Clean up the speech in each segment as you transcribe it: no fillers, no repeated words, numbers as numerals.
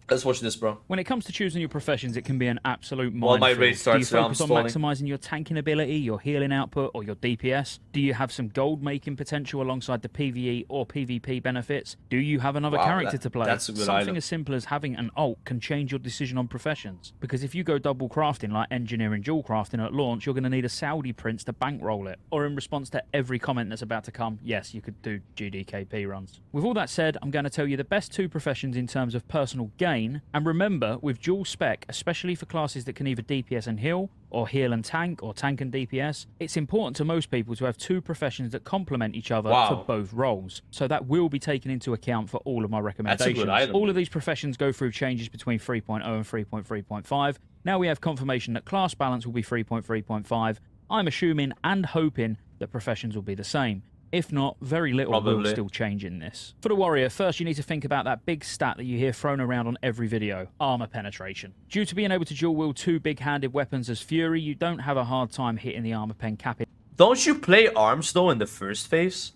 Let's watch this, bro. When it comes to choosing your professions, it can be an absolute While my minefield. raid Do starts, you so I'm focus on stalling. maximising your tanking ability, your healing output, or your DPS? Do you have some gold-making potential alongside the PvE or PvP benefits? Do you have another character to play? That's a good Something item. as simple as having an ult can change your decision on professions. Because if you go double crafting like engineering dual crafting at launch, you're going to need a Saudi prince to bankroll it. Or in response to every comment that's about to come, yes, you could do GDKP runs. With all that said, I'm going to tell you the best two professions in terms of personal gain, and remember, with dual spec, especially for classes that can either DPS and heal, or heal and tank, or tank and DPS, it's important to most people to have two professions that complement each other for both roles. So that will be taken into account for all of my recommendations. That's a good item. All of these professions go through changes between 3.0 and 3.3.5. Now we have confirmation that class balance will be 3.3.5. I'm assuming and hoping that professions will be the same. If not, very little will still change in this. For the warrior, first you need to think about that big stat that you hear thrown around on every video, armor penetration. Due to being able to dual wield two big-handed weapons as Fury, you don't have a hard time hitting the armor pen cap. Don't you play arms though in the first phase?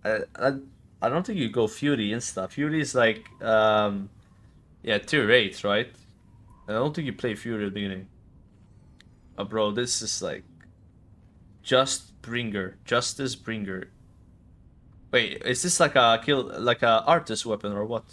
I don't think you go Fury insta. Fury is like yeah, tier 8, right? I don't think you play Fury at the beginning. Oh, bro, this is like Justice Bringer. Wait, is this like a artist weapon or what?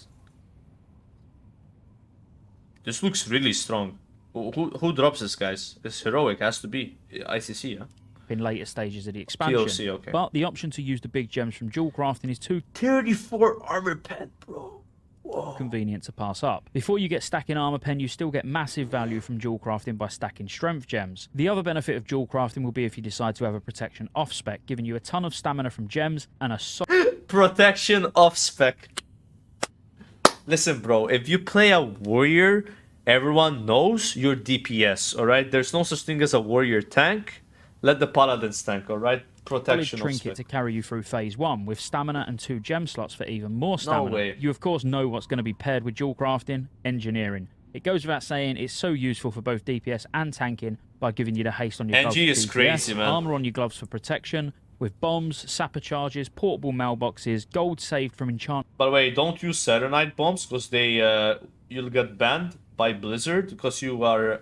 This looks really strong. Who drops this, guys? It's heroic, has to be ICC, yeah. In later stages of the expansion. POC, okay. But the option to use the big gems from dual crafting is too 34 armor pen, bro. Whoa. Convenient to pass up. Before you get stacking armor pen, you still get massive value from dual crafting by stacking strength gems. The other benefit of dual crafting will be if you decide to have a protection off spec, giving you a ton of stamina from gems and a protection off spec. Listen, bro, if you play a warrior, everyone knows you're DPS, alright? There's no such thing as a warrior tank. Let the paladins tank, alright? Protection trinket to carry you through phase 1 with stamina and 2 gem slots for even more stamina. No way. You of course know what's going to be paired with dual crafting, engineering. It goes without saying it's so useful for both DPS and tanking by giving you the haste on your gloves for is DPS, crazy, man. armor on your gloves for protection, with bombs, sapper charges, portable mailboxes, gold saved from enchantment. By the way, don't use Saturnite bombs because they you'll get banned by Blizzard because you are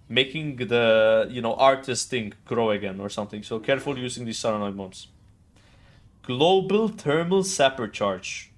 making the artist thing grow again or something. So careful using these Saturnite bombs. Global thermal sapper charge.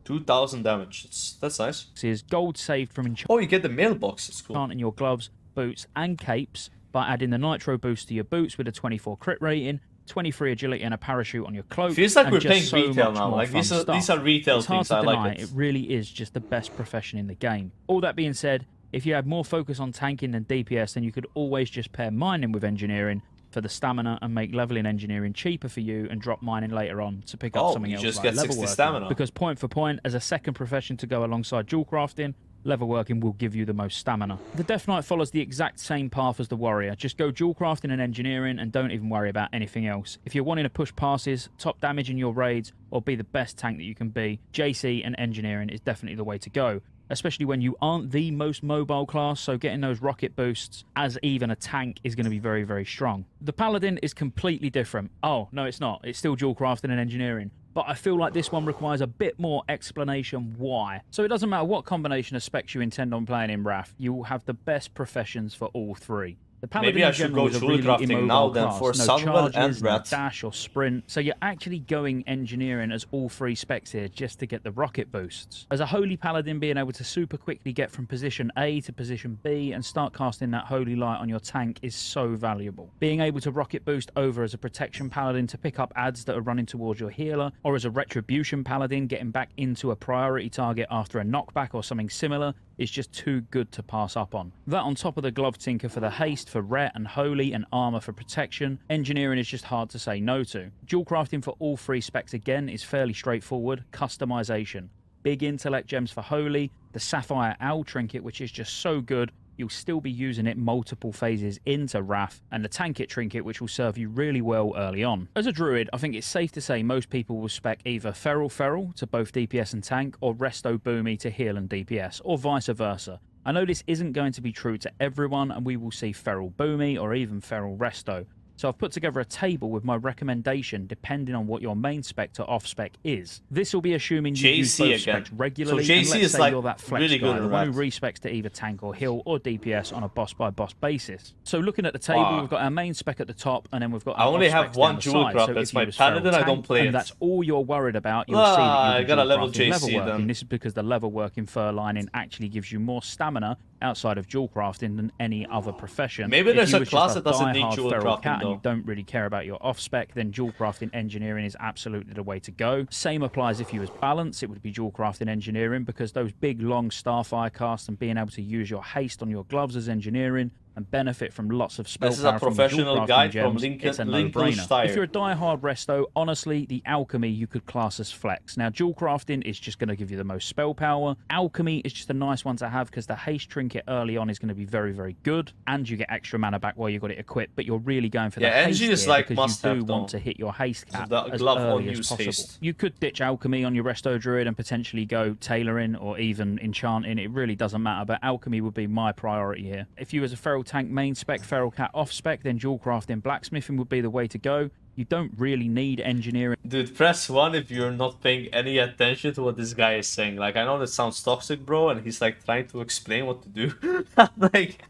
2000 damage. That's nice. Is gold saved from enchantment. Oh, you get the mailbox. It's cool. In your gloves, boots, and capes by adding the nitro boost to your boots with a 24 crit rating, 23 agility, and a parachute on your cloak. Feels like we're playing so retail now. Like these are retail things. I like it. It really is just the best profession in the game. All that being said, if you had more focus on tanking than DPS, then you could always just pair mining with engineering for the stamina and make leveling engineering cheaper for you and drop mining later on to pick up something else just like get level 60 working. stamina. Because point for point, as a second profession to go alongside dual crafting, level working will give you the most stamina. The Death Knight follows the exact same path as the warrior. Just go dual crafting and engineering and don't even worry about anything else. If you're wanting to push passes, top damage in your raids, or be the best tank that you can be, JC and engineering is definitely the way to go. Especially when you aren't the most mobile class, so getting those rocket boosts as even a tank is going to be very, very strong. The Paladin is completely different. Oh, no, it's not. It's still dual crafting and engineering. But I feel like this one requires a bit more explanation why. So it doesn't matter what combination of specs you intend on playing in Wrath, you will have the best professions for all three. The Paladin Maybe I should go dual crafting now then for Sunwell and Wrath. No dash or sprint. So you're actually going engineering as all three specs here just to get the rocket boosts. As a Holy Paladin, being able to super quickly get from position A to position B and start casting that Holy Light on your tank is so valuable. Being able to rocket boost over as a Protection Paladin to pick up adds that are running towards your healer, or as a Retribution Paladin getting back into a priority target after a knockback or something similar is just too good to pass up on. That on top of the Glove Tinker for the haste for Ret and Holy and armor for protection, engineering is just hard to say no to. Dual crafting for all three specs again is fairly straightforward. Customization. Big intellect gems for Holy, the Sapphire Owl trinket which is just so good, you'll still be using it multiple phases into Wrath, and the Tank It trinket which will serve you really well early on. As a Druid, I think it's safe to say most people will spec either Feral to both DPS and tank, or Resto Boomy to heal and DPS, or vice versa. I know this isn't going to be true to everyone, and we will see Feral Boomy or even Feral Resto, So I've put together a table with my recommendation depending on what your main spec to off spec is. This will be assuming you use both specs regularly. So JC and let's is say like you're that flex really guy, good the at one who that. respecs to either tank or heal or DPS on a boss by boss basis. So looking at the table, we've got our main spec at the top, and then we've got. I only have specs one down the jewel side. craft. So That's if you my was feral Paladin. I don't tank, play and it. that's all you're worried about. You'll see that I you'll got a be level crafting JC level working. then. This is because the level working fur lining actually gives you more stamina outside of jewel crafting than any other profession. Maybe If there's you a was class just that doesn't need diehard jewel feral crafting cat and though. you don't really care about your off spec, then jewel crafting engineering is absolutely the way to go. Same applies if you was balance. It would be jewel crafting engineering, because those big long starfire casts and being able to use your haste on your gloves as engineering and benefit from lots of spell This is a power from your professional jewel crafting guide from gems, it's a no-brainer. Lincolnshire. If you're a die-hard resto, honestly, the alchemy you could class as flex. Now, jewel crafting is just going to give you the most spell power. Alchemy is just a nice one to have because the haste trinket early on is going to be very, very good, and you get extra mana back while you've got it equipped. But you're really going for the haste NG is here like because you do must-have, want though. to hit your haste cap the as glove early on as use possible. haste. You could ditch alchemy on your resto druid and potentially go tailoring or even enchanting. It really doesn't matter, but alchemy would be my priority here. If you was a feral tank main spec, feral cat off spec, then jewel crafting blacksmithing would be the way to go. You don't really need engineering. Dude, press 1 if you're not paying any attention to what this guy is saying. Like, I know that sounds toxic, bro, and he's like trying to explain what to do. like,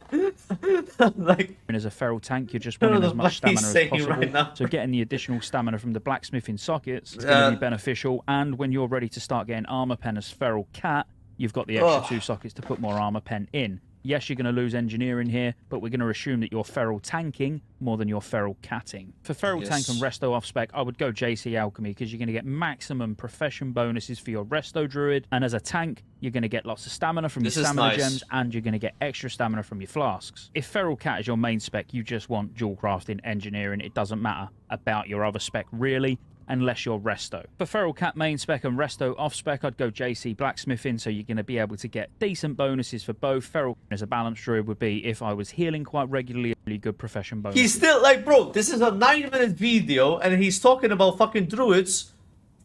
as a feral tank, you're just wanting as much stamina as possible. Right, so getting the additional stamina from the blacksmithing sockets is going to be beneficial. And when you're ready to start getting armor pen as feral cat, you've got the extra 2 sockets to put more armor pen in. Yes, you're going to lose engineering here, but we're going to assume that you're feral tanking more than you're feral catting. For feral tank and resto off spec, I would go JC Alchemy because you're going to get maximum profession bonuses for your resto druid, and as a tank, you're going to get lots of stamina from your stamina gems, and you're going to get extra stamina from your flasks. If feral cat is your main spec, you just want jewel crafting engineering. It doesn't matter about your other spec really, unless you're resto. For feral cat main spec and resto off spec, I'd go JC blacksmithing, so you're going to be able to get decent bonuses for both. Feral as a balance druid would be if I was healing quite regularly, a really good profession bonus. he's still like, bro, this is a 9-minute video and he's talking about fucking druids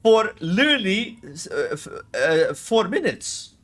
for literally 4 minutes.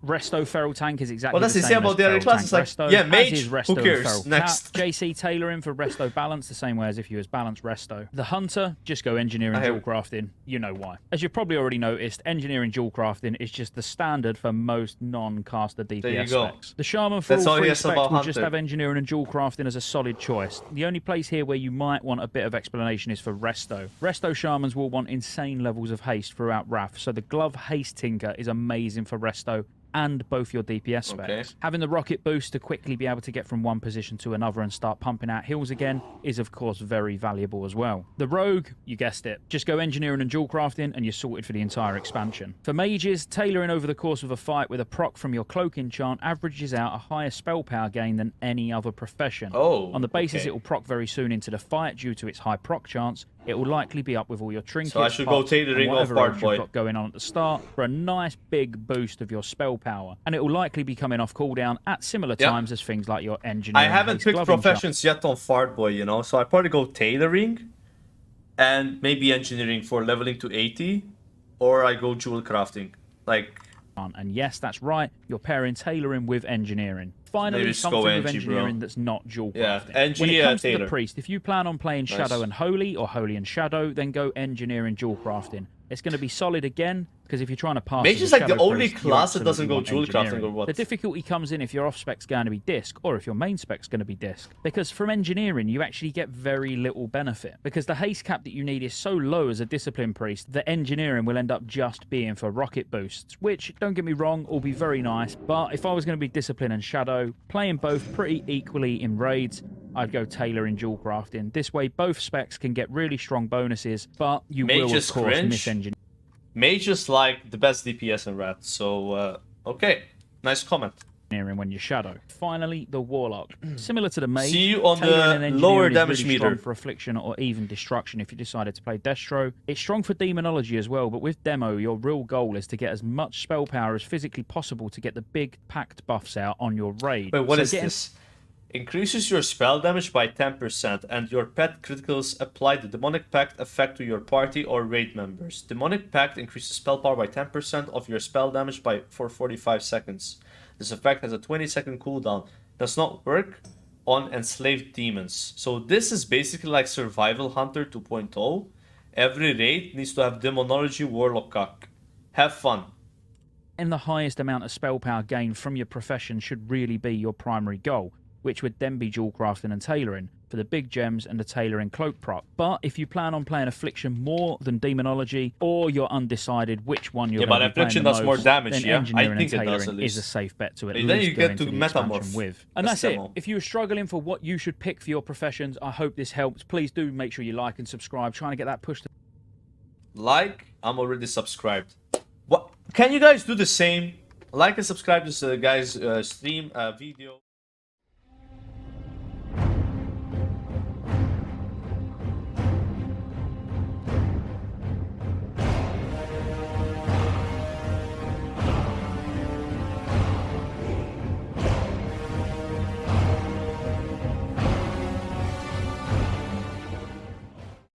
Resto feral tank is exactly that's the the same same about as the other feral classes. tank Like, resto, yeah, as mage, is resto who and cares? feral Next. cat. JC tailoring for resto balance the same way as if you was balance resto. The hunter, just go engineering dual crafting. You know why. As you've probably already noticed, engineering dual crafting is just the standard for most non-caster DPS specs. The shaman for all 3 specs will just have engineering and dual crafting as a solid choice. The only place here where you might want a bit of explanation is for resto. Resto shamans will want insane levels of haste throughout Wrath, so the glove haste tinker is amazing for resto and both your DPS specs. Having the rocket boost to quickly be able to get from one position to another and start pumping out heals again is of course very valuable as well. The rogue, you guessed it, just go engineering and dual crafting and you're sorted for the entire expansion. For mages, tailoring over the course of a fight with a proc from your cloak enchant averages out a higher spell power gain than any other profession. On the basis it will proc very soon into the fight due to its high proc chance, it will likely be up with all your trinkets, so I should go tailoring off part boy. You've got going on at the start for a nice big boost of your spell power, and it will likely be coming off cooldown at similar times as things like your engineering. I haven't picked professions yet on Fart Boy, you know, so I probably go tailoring and maybe engineering for leveling to 80, or I go jewel crafting. Like, and yes, that's right, you're pairing tailoring with engineering. Finally, something with engineering that's not dual crafting. When it comes to the priest, if you plan on playing Shadow and Holy, or Holy and Shadow, then go engineering dual crafting. It's going to be solid again, because if you're trying to pass Mage is like the only class that doesn't go dual crafting or what? The difficulty comes in if your off spec's going to be disc, or if your main spec's going to be disc. Because from engineering, you actually get very little benefit. Because the haste cap that you need is so low as a discipline priest that engineering will end up just being for rocket boosts, which, don't get me wrong, will be very nice. But if I was going to be discipline and shadow, playing both pretty equally in raids, I'd go tailoring dual crafting. This way, both specs can get really strong bonuses, but you will, of course, miss-engineer. Mage is like the best DPS in Rat, so, okay. Nice comment. When you shadow. Finally, the Warlock. Similar to the Mage, see you on the lower damage really meter. Strong for Affliction or even Destruction if you decided to play Destro. It's strong for Demonology as well, but with Demo, your real goal is to get as much spell power as physically possible to get the big packed buffs out on your raid. Wait, what is this? Increases your spell damage by 10% and your pet criticals apply the Demonic Pact effect to your party or raid members. Demonic Pact increases spell power by 10% of your spell damage for 45 seconds. This effect has a 20-second cooldown. Does not work on enslaved demons. So this is basically like Survival Hunter 2.0. Every raid needs to have Demonology Warlock. Have fun. And the highest amount of spell power gained from your profession should really be your primary goal, which would then be dual crafting and tailoring for the big gems and the tailoring cloak prop. But if you plan on playing Affliction more than Demonology, or you're undecided which one you're going to be playing Affliction the does most, more damage, then yeah? engineering I think and it does, at tailoring least. is a safe bet to at Then least you go get into to the expansion metamorph. with. And that's it. demo. If you were struggling for what you should pick for your professions, I hope this helps. Please do make sure you like and subscribe. Trying to get that push to... Like, I'm already subscribed. What? Can you guys do the same? Like and subscribe to this guy's stream video.